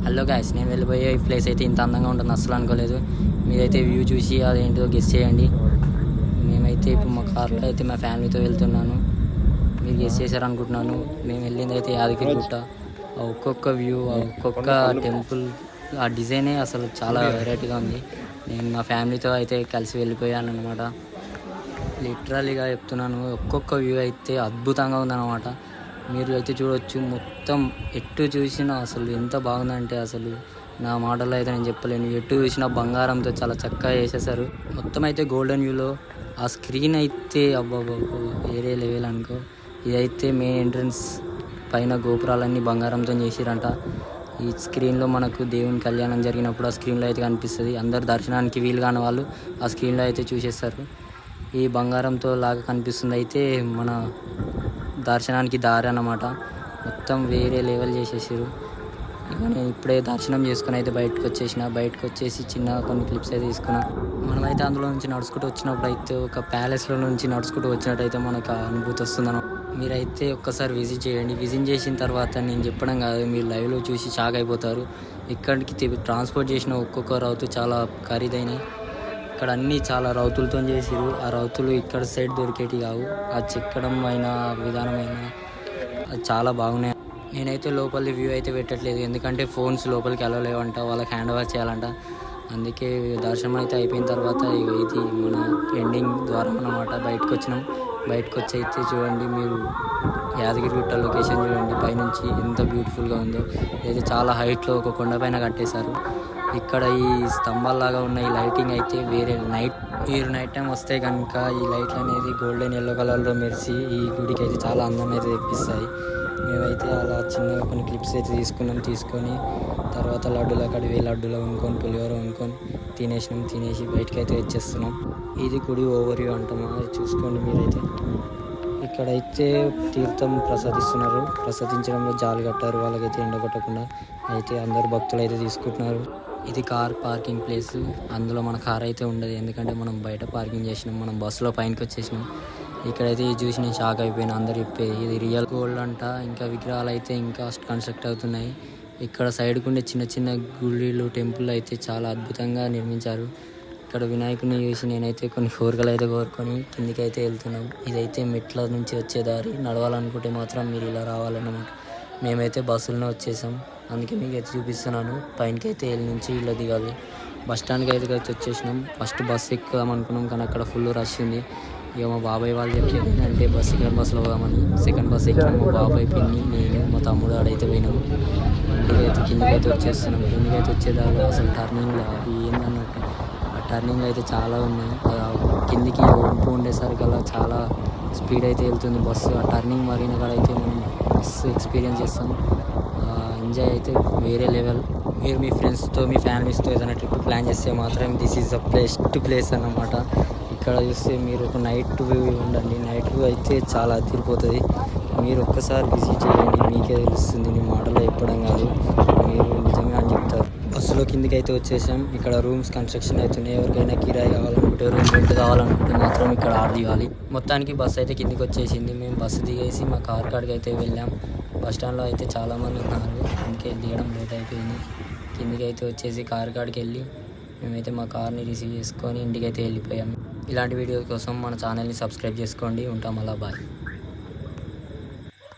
Hello guys, నేను వెళ్ళిపోయే ఈ ప్లేస్ అయితే ఇంత అందంగా ఉంటుంది అస్సలు అనుకోలేదు. మీరైతే వ్యూ చూసి అదేంటో గెస్ చేయండి. మేమైతే ఇప్పుడు మా కార్లో అయితే మా ఫ్యామిలీతో వెళ్తున్నాను. మీరు గెస్ చేశారనుకుంటున్నాను. మేము వెళ్ళింది అయితే యాదగిరిగుట్ట. ఆ ఒక్కొక్క వ్యూ, ఆ ఒక్కొక్క టెంపుల్, ఆ డిజైనే అసలు చాలా వెరైటీగా ఉంది. నేను మా ఫ్యామిలీతో అయితే కలిసి వెళ్ళిపోయాను అనమాట. లిటరలీగా చెప్తున్నాను, ఒక్కొక్క వ్యూ అయితే అద్భుతంగా ఉందన్నమాట. మీరు అయితే చూడవచ్చు, మొత్తం ఎటు చూసినా అసలు ఎంత బాగుందంటే అసలు నా మాటల్లో అయితే నేను చెప్పలేను. ఎటు చూసినా బంగారంతో చాలా చక్కగా చేసేసారు. మొత్తం అయితే గోల్డెన్ వ్యూలో ఆ స్క్రీన్ అయితే అబ్బాబా వేరే లెవెల్ అనుకో. ఇదైతే మెయిన్ ఎంట్రన్స్ పైన గోపురాలన్నీ బంగారంతో చేసిరంట. ఈ స్క్రీన్లో మనకు దేవుని కళ్యాణం జరిగినప్పుడు ఆ స్క్రీన్లో అయితే కనిపిస్తుంది. అందరు దర్శనానికి వీలు కాని వాళ్ళు ఆ స్క్రీన్లో అయితే చూసేస్తారు. ఈ బంగారంతో లాగా కనిపిస్తుంది అయితే మన దర్శనానికి దారి అన్నమాట. మొత్తం వేరే లెవెల్ చేసేసారు. ఇక నేను ఇప్పుడే దర్శనం చేసుకుని అయితే బయటకు వచ్చేసి చిన్న కొన్ని క్లిప్స్ అయితే తీసుకున్నా. మనమైతే అందులో నుంచి నడుచుకుంటూ వచ్చినప్పుడు అయితే ఒక ప్యాలెస్లో నుంచి నడుచుకుంటూ వచ్చినట్టయితే మనకు అనుభూతి వస్తుందన్న. మీరైతే ఒక్కసారి విజిట్ చేయండి. విజిట్ చేసిన తర్వాత నేను చెప్పడం కాదు, మీరు లైవ్లో చూసి షాక్ అయిపోతారు. ఇక్కడికి ట్రాన్స్పోర్ట్ చేసిన ఒక్కొక్క రౌతు చాలా ఖరీదైనవి. ఇక్కడ అన్నీ చాలా రౌతులతో చేసిరు. ఆ రౌతులు ఇక్కడ సైడ్ దొరికేటి కావు. ఆ చెక్కడం అయినా విధానమైన అది చాలా బాగున్నాయి. నేనైతే లోపలి వ్యూ అయితే పెట్టట్లేదు, ఎందుకంటే ఫోన్స్ లోపలికి వెళ్ళలేవంట, వాళ్ళకి హ్యాండ్ ఓవర్ చేయాలంట. అందుకే దర్శనం అయితే అయిపోయిన తర్వాత ఇది మన ఎండింగ్ ద్వారం అన్నమాట. బయటకు వచ్చినాం. బయటకు వచ్చి అయితే చూడండి, మీరు యాదగిరిగుట్ట లొకేషన్ చూడండి పైనుంచి ఎంత బ్యూటిఫుల్గా ఉందో. ఇది చాలా హైట్లో ఒక కొండ పైన కట్టేశారు. ఇక్కడ ఈ స్తంభాల్లాగా ఉన్న ఈ లైటింగ్ అయితే వేరే. మీరు నైట్ టైం వస్తే కనుక ఈ లైట్లు అనేది గోల్డెన్ ఎల్లో కలర్లో మెరిసి ఈ గుడికి అయితే చాలా అందం అయితే తెప్పిస్తాయి. మేమైతే అలా చిన్నగా కొన్ని క్లిప్స్ అయితే తీసుకొని తర్వాత లడ్డూలు అక్కడికి వెళ్ళి లడ్డూలో వండుకొని పులిహోర వండుకొని తినేసి బయటకు అయితే వచ్చేస్తున్నాం. ఇది గుడి ఓవర్ వ్యూ అంటామా, అది చూసుకోండి మీరైతే. ఇక్కడైతే తీర్థం ప్రసాదిస్తున్నారు. ప్రసాదించడంలో జాలు కట్టారు, వాళ్ళకైతే ఎండ కొట్టకుండా. అయితే అందరు భక్తులు అయితే తీసుకుంటున్నారు. ఇది కార్ పార్కింగ్ ప్లేస్. అందులో మన కార్ అయితే ఉండదు, ఎందుకంటే మనం బయట పార్కింగ్ చేసినాం. మనం బస్సులో పైనకి వచ్చేసినాం. ఇక్కడైతే ఇది చూసి నేను షాక్ అయిపోయాను. అందరు చెప్పేది ఇది రియల్ గోల్డ్ అంట. ఇంకా విగ్రహాలు అయితే ఇంకా కన్స్ట్రక్ట్ అవుతున్నాయి. ఇక్కడ సైడ్కు ఉండే చిన్న చిన్న గుళ్ళు, టెంపుల్ అయితే చాలా అద్భుతంగా నిర్మించారు. ఇక్కడ వినాయకుడిని చూసి నేనైతే కొన్ని కోరికలు అయితే కోరుకొని కిందికి అయితే వెళ్తున్నాం. ఇదైతే మెట్ల నుంచి వచ్చే దారి. నడవాలనుకుంటే మాత్రం మీరు ఇలా రావాలన్నమాట. మేమైతే బస్సులోనే వచ్చేసాం, అందుకే మీకు అయితే చూపిస్తున్నాను. పైనకి అయితే వెళ్ళి నుంచి ఇలా దిగాలి. బస్ స్టాండ్కి అయితే వచ్చేసినాం. ఫస్ట్ బస్సు ఎక్కుదాం అనుకున్నాం, కానీ అక్కడ ఫుల్ రష్ ఉంది. ఇక మా బాబాయ్ వాళ్ళు చెప్పేది ఏంటంటే సెకండ్ బస్సులో పోదామని. సెకండ్ బస్ ఎక్కినాం. మా బాబాయ్, పిన్ని, నేను, మా తమ్ముడు ఆడైతే పోయినాము. కిందికైతే వచ్చేస్తున్నాం. కిందికైతే వచ్చేదాకా అసలు టర్నింగ్లో అవి ఏందన్నట్టు ఆ టర్నింగ్లు అయితే చాలా ఉన్నాయి. కిందికి వంపు ఉండేసరికల్లా చాలా స్పీడ్ అయితే వెళ్తుంది బస్సు. ఆ టర్నింగ్ మారిన కాడ అయితే మనం బస్సు ఎక్స్పీరియన్స్ చేస్తాం. ఎంజాయ్ అయితే వేరే లెవెల్. మీరు మీ ఫ్రెండ్స్తో, మీ ఫ్యామిలీస్తో ఏదైనా ట్రిప్ ప్లాన్ చేస్తే మాత్రం this is the best place అన్నమాట. ఇక్కడ చూస్తే మీరు ఒక నైట్ వ్యూ ఉండండి. నైట్ వ్యూ అయితే చాలా అదిరిపోతుంది. మీరు ఒక్కసారి విజిట్ చేయండి, మీకే తెలుస్తుంది. మీ మాటలో చెప్పడం కాదు, మీరు నిజంగా అని చెప్తారు. బస్సులో కిందికి అయితే వచ్చేసాం. ఇక్కడ రూమ్స్ కన్స్ట్రక్షన్ అవుతున్నాయి. ఎవరికైనా కిరాయి కావాలనుకుంటే, రూమ్ రెంట్ కావాలనుకుంటే మాత్రం ఇక్కడ ఆర్డర్ ఇవ్వాలి. మొత్తానికి బస్సు అయితే కిందికి వచ్చేసింది. మేము బస్సు దిగేసి మా కార్ కాడికి అయితే వెళ్ళాం. బస్ స్టాండ్లో అయితే చాలామంది ఉన్నారు, అందుకే దిగడం లేట్ అయిపోయింది. కిందికి అయితే వచ్చేసి కార్ కాడికి వెళ్ళి మేమైతే మా కార్ని రిసీవ్ చేసుకొని ఇంటికి అయితే వెళ్ళిపోయాము. ఇలాంటి వీడియో కోసం మన ఛానల్ని సబ్స్క్రైబ్ చేసుకోండి. ఉంటాం, అలా బాయ్.